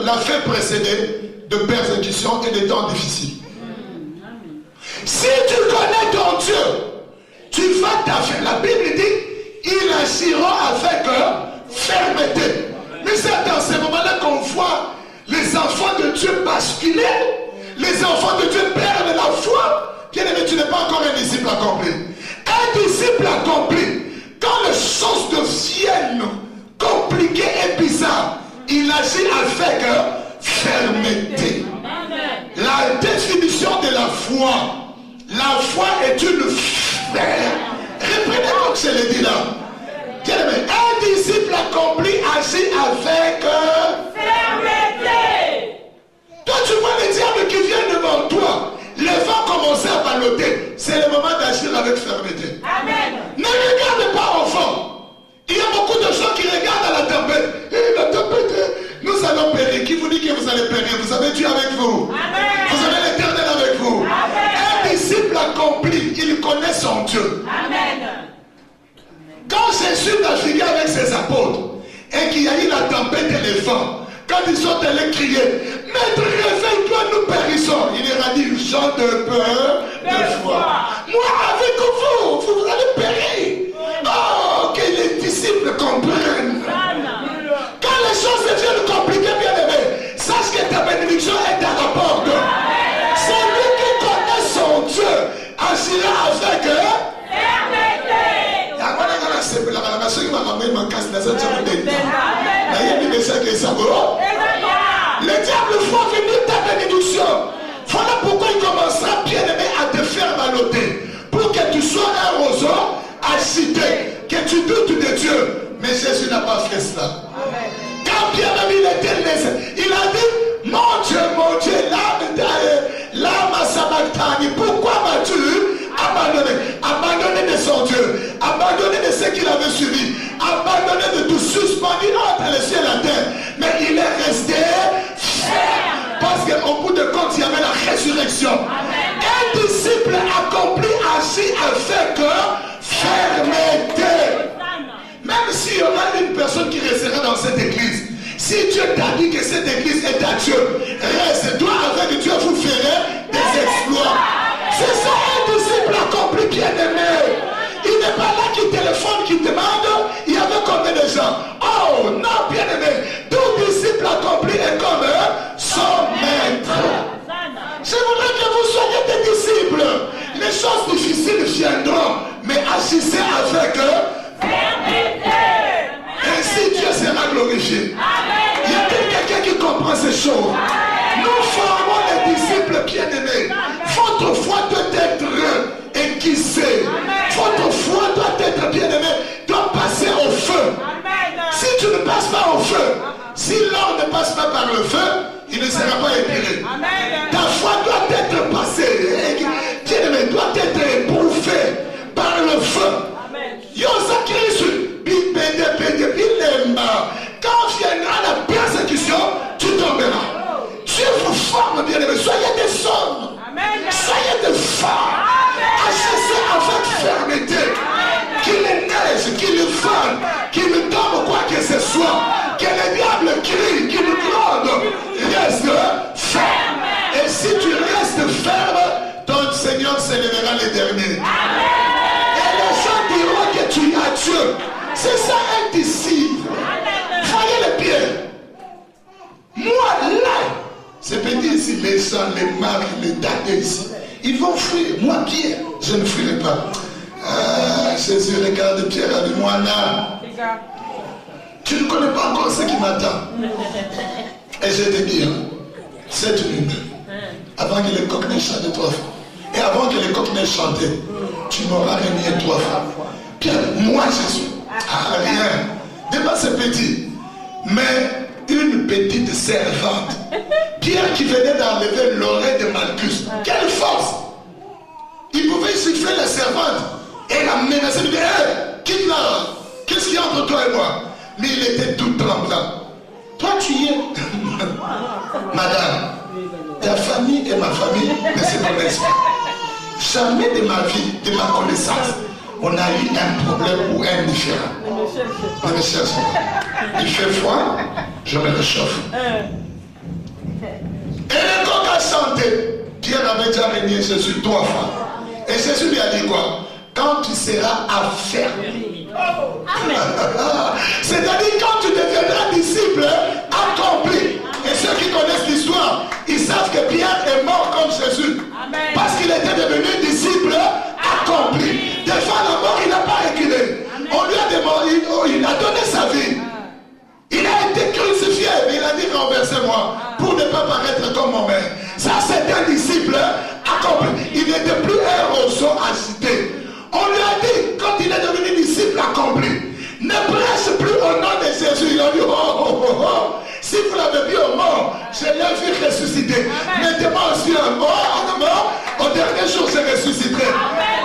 l'a fait précéder de persécutions et de temps difficiles. Si tu connais ton Dieu, tu vas t'affaire. La Bible dit, ils agiront avec fermeté. Mais c'est dans ces moments-là qu'on voit les enfants de Dieu basculer, les enfants de Dieu perdent la foi. Bien aimé, tu n'es pas encore un disciple accompli. Un disciple accompli, quand les choses deviennent compliquées et bizarres, il agit avec fermeté. La définition de la foi est une fer. Reprenez comme je l'ai dit là. Bien aimé, un disciple accompli agit avec fermeté. Toi, tu vois le diable qui vient devant toi. Les vents commencent à balloter. C'est le moment d'agir avec fermeté. Amen. Ne regarde pas au fond. Il y a beaucoup de gens qui regardent à la tempête. Et la tempête, nous allons périr. Qui vous dit que vous allez périr? Vous avez Dieu avec vous. Amen. Vous avez l'Éternel avec vous. Amen. Un disciple accompli, il connaît son Dieu. Amen. Quand Jésus naviguait avec ses apôtres et qu'il y a eu la tempête et les vents, quand ils sont allés crier, Maître, réveille-toi, nous périssons. Il leur a dit, gens de peur, de foi. Moi avec vous, vous allez périr. Oh, que les disciples comprennent. Quand les choses deviennent compliquées, bien aimé, sache que ta bénédiction est à la porte. Celui qui connaît son Dieu agira avec eux. Le diable faut venir ta bénédiction. Voilà pourquoi il commencera, bien aimé, à te faire balloter. Pour que tu sois un roseau agité, que tu doutes de Dieu. Mais Jésus n'a pas fait cela. Quand bien même il était né, il a dit, mon Dieu, l'âme à Sabachthani, pourquoi m'as-tu abandonné de son Dieu, abandonné de ce qu'il avait suivi, abandonné de tout, suspendu entre le ciel et la terre. Mais il est resté ferme. Parce qu'au bout de compte, il y avait la résurrection. Amen. Un disciple accompli agit avec fermeté. Même s'il y aura une personne qui restera dans cette église, si Dieu t'a dit que cette église est à Dieu, reste, toi avec Dieu, vous ferez des exploits. C'est ça un disciple accompli, bien aimé. Il n'est pas là qui téléphone, qui demande, il y avait combien de gens? Oh non, bien aimé, tout disciple accompli est comme son maître. Je voudrais que vous soyez des disciples. Les choses difficiles viendront, mais agissez avec fermeté. Ainsi Dieu sera glorifié. Amen. Il y a quelqu'un qui comprend ces choses. Amen. Nous formons les disciples bien-aimés. Votre foi doit être aiguisée. Votre foi doit être bien-aimée, doit passer au feu. Amen. Si tu ne passes pas au feu, si l'or ne passe pas par le feu, il ne sera pas épuré. Ta foi doit être passée, bien-aimé, doit être éprouvée par le feu. Quand viendra la persécution, tu tomberas. Dieu vous forme, bien-aimé. Soyez des hommes. Soyez des femmes. Agissez avec fermeté. Qu'il neige, qu'il vole, qu'il tombe quoi que ce soit. Que le diable crie, qu'il gronde. Reste ferme. Et si tu restes ferme, ton Seigneur s'élèvera les derniers. Et les gens diront que tu as Dieu. C'est ça un disciple. Voyez les pieds. Moi là, c'est petit ici, les gens, les marques, les dates ici, ils vont fuir. Moi Pierre, je ne fuirai pas. Ah, Jésus regarde Pierre, a dit moi là. Tu ne connais pas encore ce qui m'attend. Et je te dis, cette lune, avant que les coqs ne chantent 3 fois, et avant que les coqs ne chantent, tu m'auras renié 3 fois. Pierre, moi Jésus. Ah, rien. Débat c'est petit. Mais une petite servante. Pierre qui venait d'enlever l'oreille de Malchus. Quelle force! Il pouvait siffler la servante et la menacer de dire hey, quitte-la. Qu'est-ce qu'il y a entre toi et moi? Mais il était tout tremblant. Toi tu y es. Madame, ta famille et ma famille ne se connaissent pas. Jamais de ma vie, de ma connaissance, on a eu un problème ou un différent. Ne me cherche pas. Il fait froid, je me réchauffe. chanté. Pierre avait déjà régné Jésus 3 fois. Et Jésus lui a dit quoi? Quand tu seras affermi. C'est-à-dire quand tu deviendras disciple accompli. Et ceux qui connaissent l'histoire, ils savent que Pierre est mort comme Jésus. Amen. Parce qu'il était devenu disciple accompli. Des fois la mort, il n'a pas reculé. On lui a demandé, il a donné sa vie. Il a été crucifié, mais il a dit renversez-moi pour ne pas paraître comme mon maître. Ça, c'est un disciple accompli. Il n'était plus un roseau agité. On lui a dit, quand il est devenu disciple accompli, ne prêche plus au nom de Jésus. Il a dit, si vous l'avez vu au mort, je l'ai vu ressusciter. Mettez-moi aussi un mort, au dernier jour, je ressusciterai.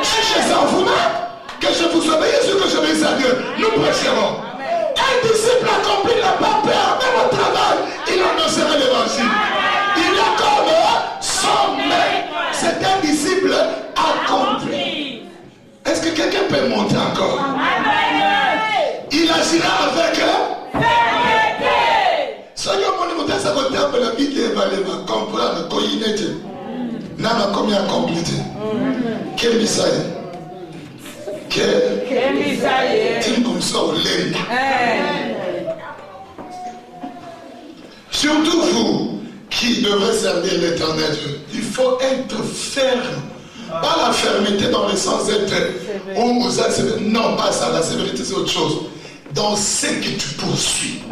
Jugez en vous-même que je vous obéisse ce que je vais à Dieu. Nous prêcherons. Un disciple accompli n'a pas peur, même au travail, il annoncera l'évangile. Il est comme son maître. C'est un disciple accompli. Est-ce que quelqu'un peut monter encore? Il agira avec fermeté. Soyons monumentaux, ça veut dire que la vie est valable. Comprendre, connaître. N'a combien complété? Quel message? Quel message? Comme ça, au lait. Surtout vous qui devrez servir l'éternel Dieu, il faut être ferme. Pas la fermeté dans le sens d'être non, pas ça, la sévérité c'est autre chose. Dans ce que tu poursuis.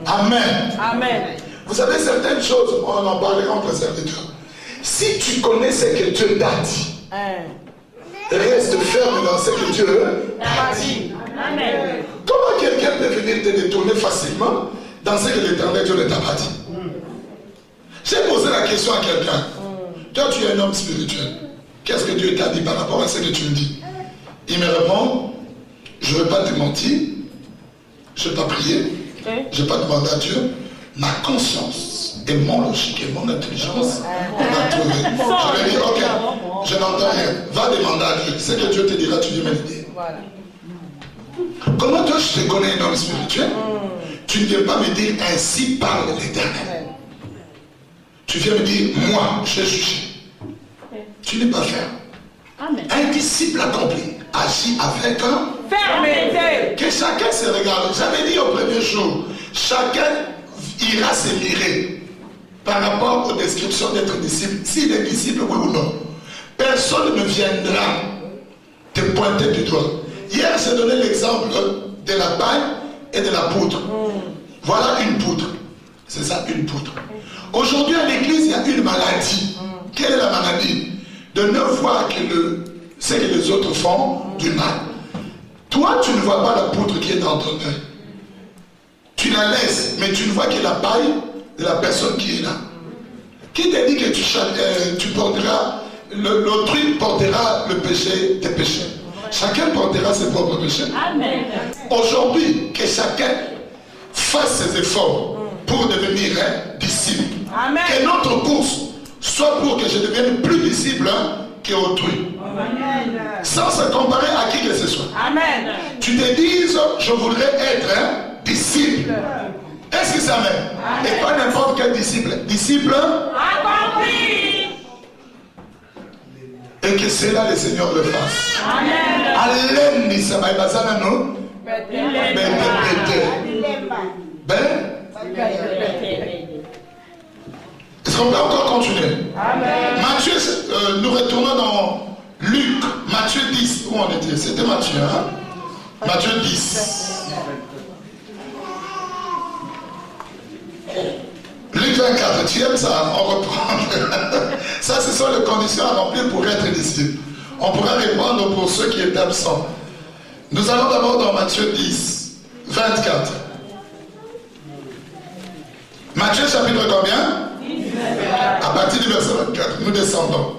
Amen. Amen. Vous savez certaines choses, on en parlera entre serviteurs. Si tu connais ce que Dieu t'a dit, reste ferme dans ce que Dieu t'a dit. Amen. Comment quelqu'un peut venir te détourner facilement dans ce que l'éternel Dieu ne t'a pas dit? J'ai posé la question à quelqu'un. Toi tu es un homme spirituel. Qu'est-ce que Dieu t'a dit par rapport à ce que tu me dis? Il me répond, je ne veux pas te mentir, je ne vais pas prier, je ne vais pas demander à Dieu. Ma conscience et mon logique et mon intelligence, on a trouvé. Je vais dire, ok, je n'entends rien. Va demander à Dieu. Ce que Dieu te dira, tu dis mes idées. Comment toi je te connais un homme spirituel? Tu ne viens pas me dire ainsi parle l'Éternel. Tu viens me dire, moi, j'ai jugé. Tu n'es pas ferme. Amen. Un disciple accompli agit avec fermeté. Que chacun se regarde. J'avais dit au premier jour, chacun ira se mirer par rapport aux descriptions d'être disciple. S'il est disciple, oui ou non. Personne ne viendra te pointer du doigt. Hier, j'ai donné l'exemple de la paille et de la poudre. Voilà une poudre. C'est ça, une poudre. Aujourd'hui, à l'église, il y a une maladie. Quelle est la maladie? De ne voir que ce que les autres font du mal. Toi, tu ne vois pas la poudre qui est dans ton œil. Tu la laisses, mais tu ne vois que la paille de la personne qui est là. Qui te dit que tu porteras, l'autrui portera le péché des péchés. Chacun portera ses propres péchés. Amen. Aujourd'hui, que chacun fasse ses efforts pour devenir un disciple. Amen. Que notre course soit pour que je devienne plus disciple qu'autrui. Sans se comparer à qui que ce soit. Amen. Tu te dises, je voudrais être un disciple. Est-ce que ça m'aide? Et pas n'importe quel disciple. Disciple accompli. Et que cela le Seigneur le fasse. Amen. Allen dit ça. Ben. Est-ce qu'on peut encore continuer? Amen. Matthieu, nous retournons dans Luc, Matthieu 10. Où on était? C'était Matthieu, hein? Matthieu 10. Luc 24, tu aimes ça? On reprend. Ça, ce sont les conditions à remplir pour être disciple. On pourra répondre pour ceux qui étaient absents. Nous allons d'abord dans Matthieu 10, 24. Matthieu chapitre combien? À partir du verset 24, nous descendons.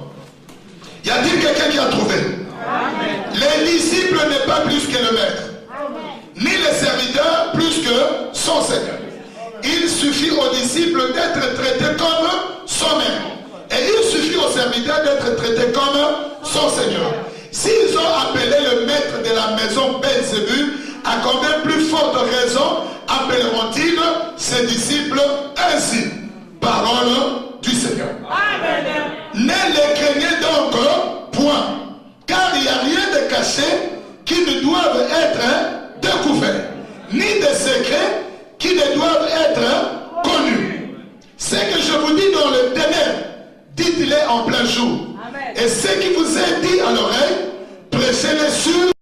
Y a-t-il quelqu'un qui a trouvé? Amen. Les disciples n'est pas plus que le maître, ni les serviteurs plus que son Seigneur. Il suffit aux disciples d'être traités comme son maître. Et il suffit aux serviteurs d'être traités comme son Seigneur. S'ils ont appelé le maître de la maison Belzébul, à combien plus forte raison appelleront-ils ses disciples ainsi? Parole du Seigneur. Amen. ténèbres, dites-les en plein jour. Amen. Et ce qui vous est dit à l'oreille, prêchez-les sur